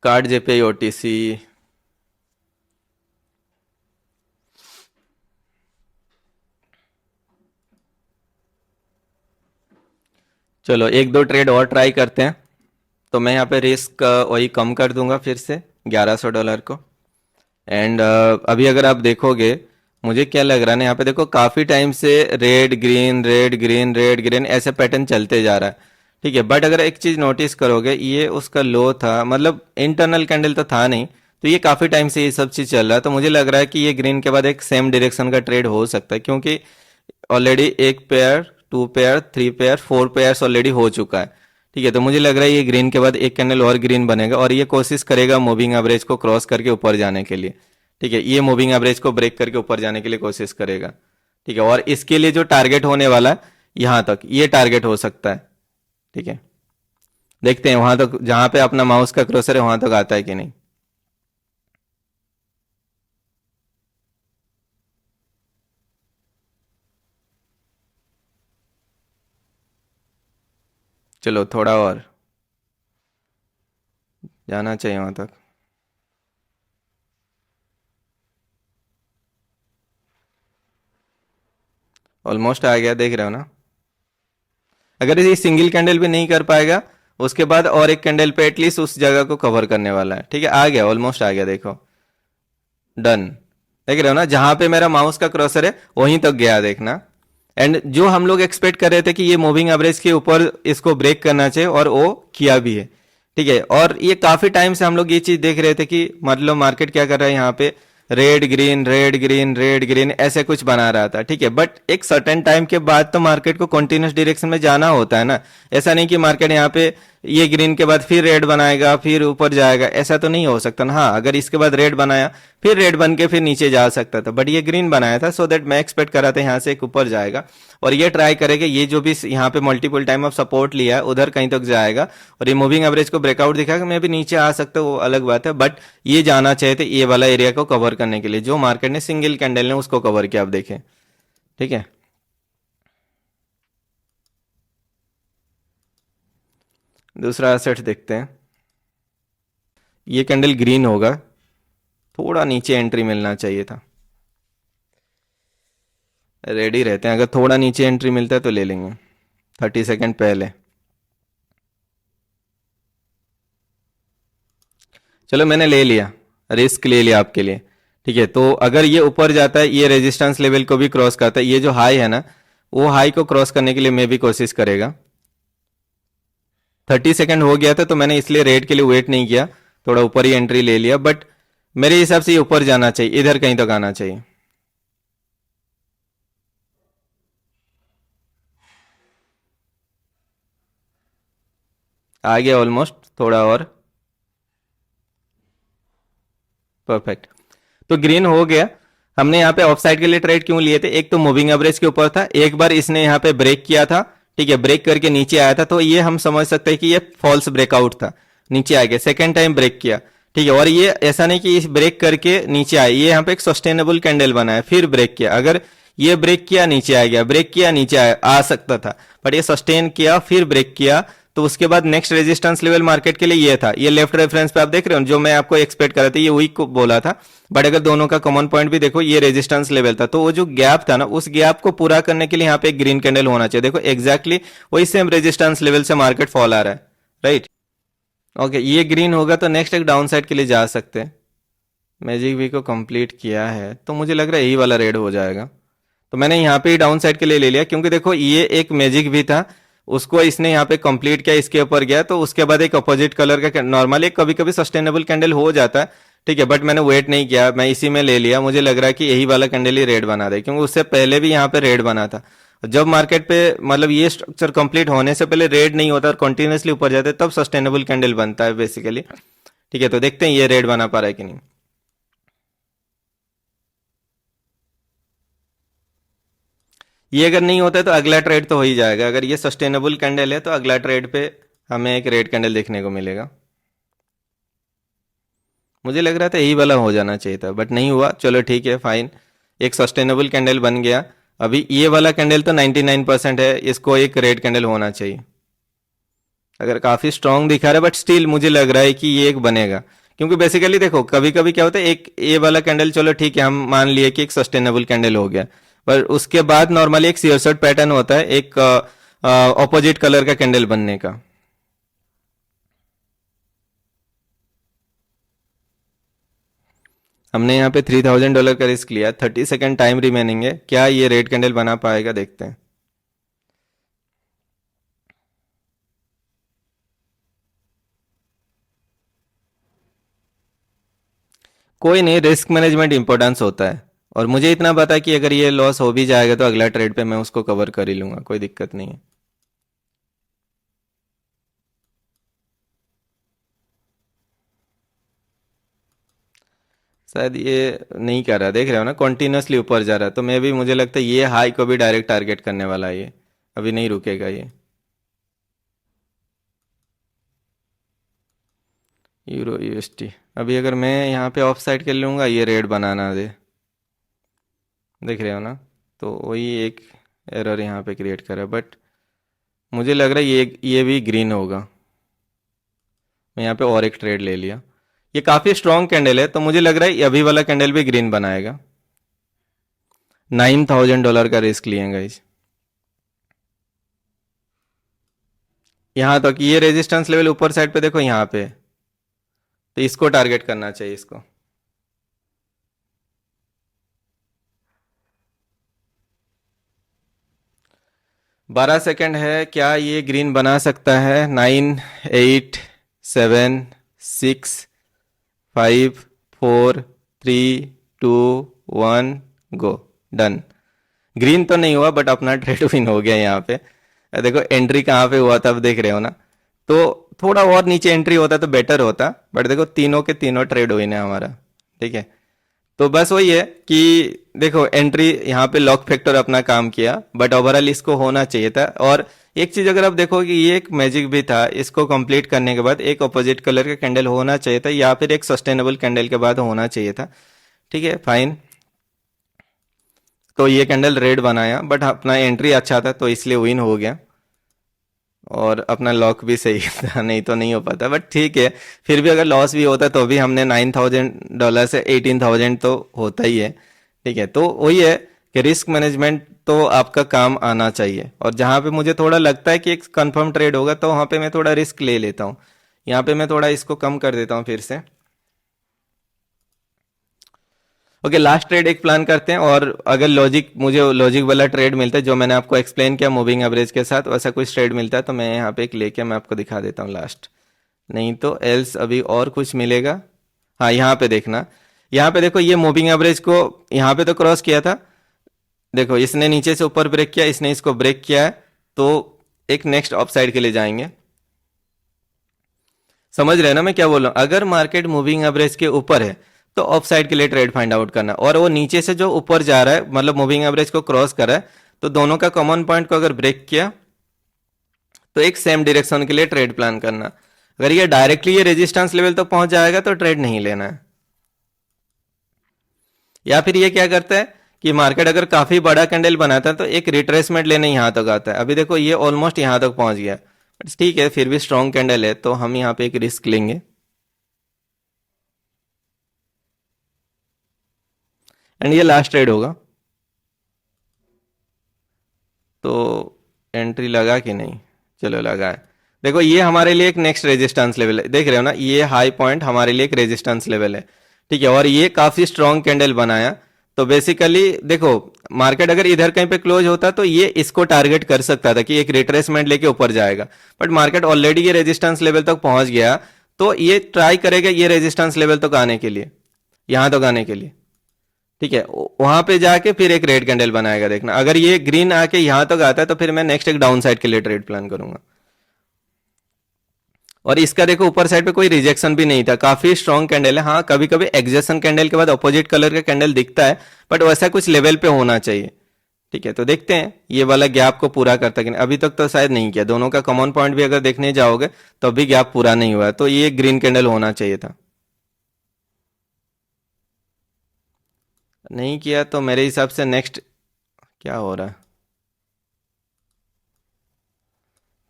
कार्ड जेपीआई ओटीसी, चलो एक दो ट्रेड और ट्राई करते हैं। तो मैं यहाँ पे रिस्क वही कम कर दूंगा फिर से $1100 को। एंड अभी अगर आप देखोगे, मुझे क्या लग रहा है ना, यहाँ पे देखो काफ़ी टाइम से red green red green red green ऐसे पैटर्न चलते जा रहा है, ठीक है। बट अगर एक चीज़ नोटिस करोगे, ये उसका लो था, मतलब इंटरनल कैंडल तो था नहीं, तो ये काफ़ी टाइम से ये सब चीज़ चल रहा है। तो मुझे लग रहा है कि ये ग्रीन के बाद एक सेम डायरेक्शन का ट्रेड हो सकता है, क्योंकि ऑलरेडी एक pair, two pair, three pair, four pairs already हो चुका है, ठीक है। तो मुझे लग रहा है ये ग्रीन के बाद एक कैंडल और ग्रीन बनेगा और ये कोशिश करेगा मूविंग एवरेज को क्रॉस करके ऊपर जाने के लिए, ठीक है। ये मूविंग एवरेज को ब्रेक करके ऊपर जाने के लिए कोशिश करेगा, ठीक है। और इसके लिए जो टारगेट होने वाला है यहाँ तक, ये टारगेट हो सकता है, ठीक है। देखते हैं वहां तक, जहां पे अपना माउस का क्रॉसर है वहां तक आता है कि नहीं। चलो थोड़ा और जाना चाहिए वहां तक। ऑलमोस्ट आ गया, देख रहे हो ना। अगर ये सिंगल कैंडल भी नहीं कर पाएगा, उसके बाद और एक कैंडल पे एटलीस्ट उस जगह को कवर करने वाला है, ठीक है। आ गया, ऑलमोस्ट आ गया, देखो डन। देख रहे हो ना, जहां पे मेरा माउस का क्रॉसर है वहीं तक गया, देखना। एंड जो हम लोग एक्सपेक्ट कर रहे थे कि ये मूविंग एवरेज के ऊपर इसको ब्रेक करना चाहिए, और वो किया भी है, ठीक है। और ये काफी टाइम से हम लोग ये चीज देख रहे थे कि मतलब मार्केट क्या कर रहा है यहाँ पे, red green red green red green ऐसे कुछ बना रहा था, ठीक है। बट एक सर्टेन टाइम के बाद तो मार्केट को कंटिन्यूस डायरेक्शन में जाना होता है ना। ऐसा नहीं कि मार्केट यहाँ पे ये ग्रीन के बाद फिर रेड बनाएगा फिर ऊपर जाएगा, ऐसा तो नहीं हो सकता ना। हाँ, अगर इसके बाद रेड बनाया फिर रेड बन के फिर नीचे जा सकता था, बट ये ग्रीन बनाया था, सो दैट मैं एक्सपेक्ट कर रहा था यहाँ से एक ऊपर जाएगा और ये ट्राई करेगा, ये जो भी यहाँ पे मल्टीपल टाइम ऑफ सपोर्ट लिया है उधर कहीं तक जाएगा और ये मूविंग एवरेज को ब्रेकआउट दिखाएगा। मैं भी नीचे आ सकता हूँ, वो अलग बात है, बट ये जाना चाहिए थे ये वाला एरिया को कवर करने के लिए, जो मार्केट ने सिंगल कैंडल ने उसको कवर किया, आप देखें, ठीक है। दूसरा एसेट देखते हैं। ये कैंडल ग्रीन होगा, थोड़ा नीचे एंट्री मिलना चाहिए था। रेडी रहते हैं, अगर थोड़ा नीचे एंट्री मिलता है तो ले लेंगे 30 सेकेंड पहले। चलो मैंने ले लिया, रिस्क ले लिया आपके लिए, ठीक है। तो अगर ये ऊपर जाता है, ये रेजिस्टेंस लेवल को भी क्रॉस करता है, ये जो हाई है ना, वो हाई को क्रॉस करने के लिए मैं भी कोशिश करेगा। 30 सेकेंड हो गया था तो मैंने इसलिए रेड के लिए वेट नहीं किया, थोड़ा ऊपर ही एंट्री ले लिया, बट मेरे हिसाब से ये ऊपर जाना चाहिए, इधर कहीं तक आना चाहिए। आ गया ऑलमोस्ट, थोड़ा और, परफेक्ट। तो ग्रीन हो गया। हमने यहाँ पे ऑफ साइड के लिए ट्रेड क्यों लिए थे, एक तो मूविंग एवरेज के ऊपर था, एक बार इसने यहाँ पे ब्रेक किया था, ठीक है, ब्रेक करके नीचे आया था, तो ये हम समझ सकते हैं कि ये फॉल्स ब्रेकआउट था, नीचे आ गया, सेकेंड टाइम ब्रेक किया, ठीक है। और ये ऐसा नहीं कि इस ब्रेक करके नीचे आए, ये यहाँ पे एक सस्टेनेबल कैंडल बना है, फिर ब्रेक किया। अगर ये ब्रेक किया नीचे आ गया, ब्रेक किया नीचे आ सकता था, बट ये सस्टेन किया फिर ब्रेक किया, तो उसके बाद नेक्स्ट रेजिस्टेंस लेवल मार्केट के लिए ये था। ये लेफ्ट रेफरेंस पे आप देख रहे हो, जो मैं आपको एक्सपेक्ट कर रहा था, ये वीक को बोला था, बट अगर दोनों का कॉमन पॉइंट भी देखो, ये रेजिस्टेंस लेवल था, तो वो जो गैप था ना, उस गैप को पूरा करने के लिए यहाँ पे एक ग्रीन कैंडल होना चाहिए। देखो एग्जैक्टली वही सेम रेजिस्टेंस लेवल से मार्केट फॉल आ रहा है, राइट। ओके, ये ग्रीन होगा तो नेक्स्ट एक डाउन साइड के लिए जा सकते हैं। मैजिक वी को कंप्लीट किया है तो मुझे लग रहा है यही वाला रेड हो जाएगा, तो मैंने यहाँ पे ही डाउन साइड के लिए ले लिया, क्योंकि देखो ये एक मैजिक भी था, उसको इसने यहाँ पे कंप्लीट किया, इसके ऊपर गया, तो उसके बाद एक अपोजिट कलर का नॉर्मली कभी कभी सस्टेनेबल कैंडल हो जाता है, ठीक है। बट मैंने वेट नहीं किया, मैं इसी में ले लिया, मुझे लग रहा है कि यही वाला कैंडल ही रेड बना दे, क्योंकि उससे पहले भी यहाँ पे रेड बना था। जब मार्केट पे मतलब ये स्ट्रक्चर कंप्लीट होने से पहले रेड नहीं होता और कंटिन्यूसली ऊपर जाते, तब सस्टेनेबल कैंडल बनता है बेसिकली, ठीक है। तो देखते हैं ये रेड बना पा रहा है कि नहीं। ये अगर नहीं होता है तो अगला ट्रेड तो हो ही जाएगा, अगर ये सस्टेनेबल कैंडल है तो अगला ट्रेड पे हमें एक रेड कैंडल देखने को मिलेगा। मुझे लग रहा था यही वाला हो जाना चाहिए था, बट नहीं हुआ। चलो ठीक है, फाइन। एक सस्टेनेबल कैंडल बन गया। अभी ये वाला कैंडल तो 99% है, इसको एक रेड कैंडल होना चाहिए। अगर काफी स्ट्रांग दिखा रहा है, बट स्टिल मुझे लग रहा है कि ये एक बनेगा। क्योंकि बेसिकली देखो, कभी कभी क्या होता है, एक ये वाला कैंडल चलो ठीक है, हम मान लिए कि एक सस्टेनेबल कैंडल हो गया, पर उसके बाद नॉर्मली एक सीयरसट पैटर्न होता है एक ऑपोजिट कलर का कैंडल बनने का। हमने यहाँ पे $3000 का रिस्क लिया। 30 सेकेंड टाइम रिमेनिंग है, क्या ये रेड कैंडल बना पाएगा, देखते हैं। कोई नहीं, रिस्क मैनेजमेंट इंपॉर्टेंस होता है। और मुझे इतना पता है कि अगर ये लॉस हो भी जाएगा तो अगला ट्रेड पे मैं उसको कवर कर ही लूंगा, कोई दिक्कत नहीं है। शायद ये नहीं कर रहा, देख रहे हो ना, कॉन्टिन्यूसली ऊपर जा रहा है, तो मैं भी, मुझे लगता है ये हाई को भी डायरेक्ट टारगेट करने वाला है ये। अभी नहीं रुकेगा ये। यूरो यूएसटी, अभी अगर मैं यहाँ पे ऑफ साइड कर लूँगा, ये रेड बनाना दे, देख रहे हो ना, तो वही एक एरर यहाँ पे क्रिएट करा। बट मुझे लग रहा है ये भी ग्रीन होगा। मैं यहाँ पे और एक ट्रेड ले लिया। ये काफ़ी स्ट्रॉन्ग कैंडल है, तो मुझे लग रहा है अभी वाला कैंडल भी ग्रीन बनाएगा। $9000 का रिस्क लिए गाइस। यहाँ तक ये रेजिस्टेंस लेवल ऊपर साइड पे देखो, यहाँ पे, तो इसको टारगेट करना चाहिए इसको। बारह सेकंड है, क्या ये ग्रीन बना सकता है? 9, 8, 7, 6, 5, 4, 3, 2, 1, गो। डन। ग्रीन तो नहीं हुआ, बट अपना ट्रेड विन हो गया यहाँ पे। देखो एंट्री कहाँ पे हुआ था, अब देख रहे हो ना, तो थोड़ा और नीचे एंट्री होता तो बेटर होता, बट देखो तीनों के तीनों ट्रेड हुए ना हमारा। ठीक है, तो बस वही है कि देखो एंट्री यहाँ पे लॉक फैक्टर अपना काम किया, बट ओवरऑल इसको होना चाहिए था। और एक चीज अगर आप देखो कि ये एक मैजिक भी था, इसको कंप्लीट करने के बाद एक अपोजिट कलर का कैंडल होना चाहिए था, या फिर एक सस्टेनेबल कैंडल के बाद होना चाहिए था। ठीक है, फाइन। तो ये कैंडल रेड बनाया, बट अपना एंट्री अच्छा था तो इसलिए विन हो गया, और अपना लॉक भी सही था, नहीं तो नहीं हो पाता। बट ठीक है, फिर भी अगर लॉस भी होता तो भी हमने $9000 से 18,000 तो होता ही है। ठीक है, तो वही है कि रिस्क मैनेजमेंट तो आपका काम आना चाहिए। और जहाँ पे मुझे थोड़ा लगता है कि एक कंफर्म ट्रेड होगा, तो वहाँ पे मैं थोड़ा रिस्क ले लेता हूँ। यहाँ पे मैं थोड़ा इसको कम कर देता हूँ फिर से। ओके, लास्ट ट्रेड एक प्लान करते हैं, और अगर मुझे लॉजिक वाला ट्रेड मिलता है जो मैंने आपको एक्सप्लेन किया मूविंग एवरेज के साथ, वैसा कुछ ट्रेड मिलता है तो मैं यहाँ पे एक लेके मैं आपको दिखा देता हूँ लास्ट। नहीं तो एल्स अभी और कुछ मिलेगा। हाँ, यहाँ पे देखना, यहाँ पे देखो, ये मूविंग एवरेज को यहाँ पे तो क्रॉस किया था। देखो इसने नीचे से ऊपर ब्रेक किया, इसने इसको ब्रेक किया है, तो एक नेक्स्ट अप साइड के लिए जाएंगे। समझ रहे हैं ना मैं क्या बोल रहा हूँ? अगर मार्केट मूविंग एवरेज के ऊपर है तो ऑफ साइड के लिए ट्रेड फाइंड आउट करना, और वो नीचे से जो ऊपर जा रहा है, मतलब मूविंग एवरेज को क्रॉस कर रहा है, तो दोनों का कॉमन पॉइंट को अगर ब्रेक किया तो एक सेम डायरेक्शन के लिए ट्रेड प्लान करना। अगर ये डायरेक्टली ये रेजिस्टेंस लेवल तक पहुंच जाएगा तो ट्रेड नहीं लेना है। या फिर ये क्या करता है कि मार्केट अगर काफी बड़ा कैंडल बनाता है तो एक रिट्रेसमेंट लेने यहां तक आता है। अभी देखो ये ऑलमोस्ट यहां तक पहुंच गया, बट ठीक है, फिर भी स्ट्रॉन्ग कैंडल है तो हम यहाँ पे एक रिस्क लेंगे। एंड ये लास्ट ट्रेड होगा, तो एंट्री लगा कि नहीं? चलो लगा है। देखो ये हमारे लिए एक नेक्स्ट रेजिस्टेंस लेवल है, देख रहे हो ना, ये हाई पॉइंट हमारे लिए एक रेजिस्टेंस लेवल है। ठीक है, और ये काफी स्ट्रॉन्ग कैंडल बनाया। तो बेसिकली देखो, मार्केट अगर इधर कहीं पे क्लोज होता तो ये इसको टारगेट कर सकता था कि एक रिट्रेसमेंट लेके ऊपर जाएगा, बट मार्केट ऑलरेडी ये रेजिस्टेंस लेवल तक पहुंच गया, तो ये ट्राई करेगा ये रेजिस्टेंस लेवल तक आने के लिए, यहां तक आने के लिए। ठीक है, वहां पे जाके फिर एक रेड कैंडल बनाएगा। देखना अगर ये ग्रीन आके यहां तक आता है तो फिर मैं नेक्स्ट एक डाउन साइड के लिए ट्रेड प्लान करूंगा। और इसका देखो ऊपर साइड पे कोई रिजेक्शन भी नहीं था, काफी स्ट्रॉन्ग कैंडल है। हाँ, कभी कभी एग्जेशन कैंडल के बाद अपोजिट कलर का कैंडल दिखता है, बट वैसा कुछ लेवल पे होना चाहिए। ठीक है, तो देखते हैं ये वाला गैप को पूरा करता कि नहीं। अभी तक तो शायद नहीं किया, दोनों का कॉमन पॉइंट भी अगर देखने जाओगे तो अभी गैप पूरा नहीं हुआ है, तो ये ग्रीन कैंडल होना चाहिए था। नहीं किया तो मेरे हिसाब से नेक्स्ट क्या हो रहा है,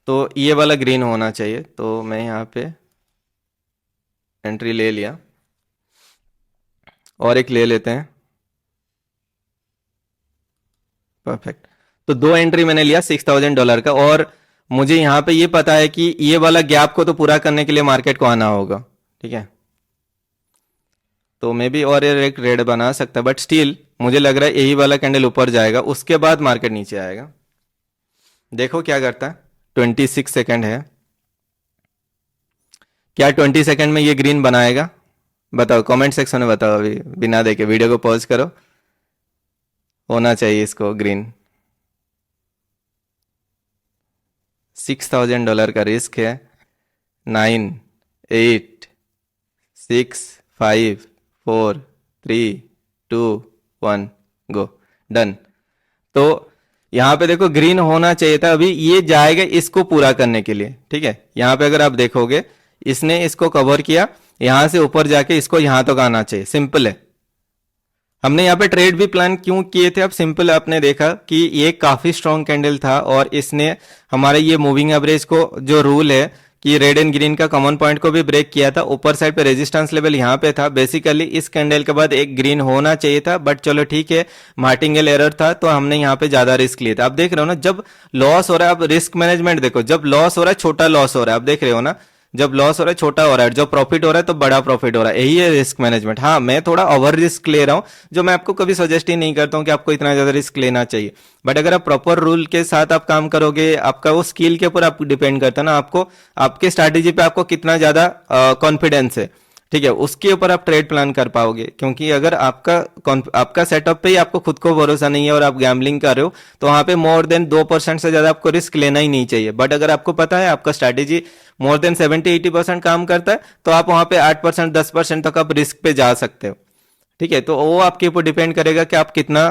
तो ये वाला ग्रीन होना चाहिए, तो मैं यहाँ पे एंट्री ले लिया, और एक ले लेते हैं। परफेक्ट। तो दो एंट्री मैंने लिया $6,000 का, और मुझे यहाँ पे ये पता है कि ये वाला गैप को तो पूरा करने के लिए मार्केट को आना होगा, ठीक है। तो मे बी और एक रेड बना सकता है, बट स्टिल मुझे लग रहा है यही वाला कैंडल ऊपर जाएगा, उसके बाद मार्केट नीचे आएगा। देखो क्या करता है। 26 सेकेंड है, क्या 20 सेकेंड में ये ग्रीन बनाएगा? बताओ कमेंट सेक्शन में बताओ, अभी बिना देखे वीडियो को पॉज करो। होना चाहिए इसको ग्रीन। $6,000 का रिस्क है। 9, 8, 6, 5, 4, 3, 2, 1 गो। डन। तो यहाँ पे देखो ग्रीन होना चाहिए था, अभी ये जाएगा इसको पूरा करने के लिए, ठीक है। यहाँ पे अगर आप देखोगे इसने इसको कवर किया, यहां से ऊपर जाके इसको यहां तक आना चाहिए, सिंपल है। हमने यहाँ पे ट्रेड भी प्लान क्यों किए थे, अब सिंपल आपने देखा कि ये काफी स्ट्रॉन्ग कैंडल था, और इसने हमारे ये मूविंग एवरेज को जो रूल है कि रेड एंड ग्रीन का कॉमन पॉइंट को भी ब्रेक किया था। ऊपर साइड पे रेजिस्टेंस लेवल यहाँ पे था, बेसिकली इस कैंडल के बाद एक ग्रीन होना चाहिए था, बट चलो ठीक है, मार्टिंगल एरर था, तो हमने यहाँ पे ज्यादा रिस्क लिए था। आप देख रहे हो ना, जब लॉस हो रहा है, आप रिस्क मैनेजमेंट देखो, जब लॉस हो रहा है छोटा लॉस हो रहा है, आप देख रहे हो ना, जब लॉस हो रहा है छोटा हो रहा है, जब प्रॉफिट हो रहा है तो बड़ा प्रॉफिट हो रहा है, यही है रिस्क मैनेजमेंट। हाँ, मैं थोड़ा ओवर रिस्क ले रहा हूँ, जो मैं आपको कभी सजेस्ट ही नहीं करता हूँ कि आपको इतना ज्यादा रिस्क लेना चाहिए, बट अगर आप प्रॉपर रूल के साथ आप काम करोगे, आपका वो स्किल के ऊपर आप डिपेंड करता है ना, आपको आपके स्ट्रैटेजी पे आपको कितना ज्यादा कॉन्फिडेंस है, ठीक है, उसके ऊपर आप ट्रेड प्लान कर पाओगे। क्योंकि अगर आपका सेटअप पे ही आपको खुद को भरोसा नहीं है और आप गैम्बलिंग कर रहे हो, तो वहां पे मोर देन 2% से ज्यादा आपको रिस्क लेना ही नहीं चाहिए। बट अगर आपको पता है आपका स्ट्रैटेजी मोर देन 70-80% काम करता है, तो आप वहां पे 8% 10% तक आप रिस्क पे जा सकते हो, ठीक है। तो वो आपके ऊपर डिपेंड करेगा कि आप कितना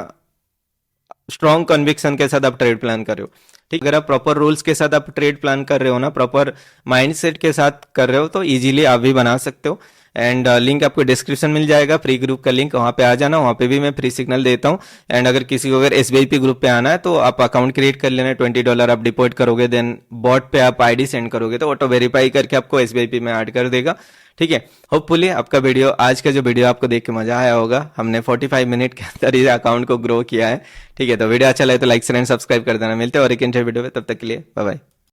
स्ट्रॉन्ग कन्विक्शन के साथ आप ट्रेड प्लान कर रहे हो, ठीक। अगर आप प्रॉपर रूल्स के साथ आप ट्रेड प्लान कर रहे हो ना, प्रॉपर माइंडसेट के साथ कर रहे हो, तो इजीली आप भी बना सकते हो। एंड लिंक आपको डिस्क्रिप्शन मिल जाएगा, फ्री ग्रुप का लिंक, वहां पे आ जाना, वहां पे भी मैं फ्री सिग्नल देता हूँ। एंड अगर किसी को अगर SBIP ग्रुप पे आना है तो आप अकाउंट क्रिएट कर लेना, $20 आप डिपॉजिट करोगे, देन बॉट पे आप ID सेंड करोगे तो ऑटो वेरीफाई करके आपको SBIP में ऐड कर देगा, ठीक है। होपफुली आपका वीडियो, आज का जो वीडियो आपको देख के मजा आया होगा। हमने 45 मिनट के अंदर इस अकाउंट को ग्रो किया है, ठीक है। तो वीडियो अच्छा लगे तो लाइक शेयर एंड सब्सक्राइब कर देना। मिलते हैं और एक इंटरव्यू वीडियो में, तब तक के लिए बाय बाय।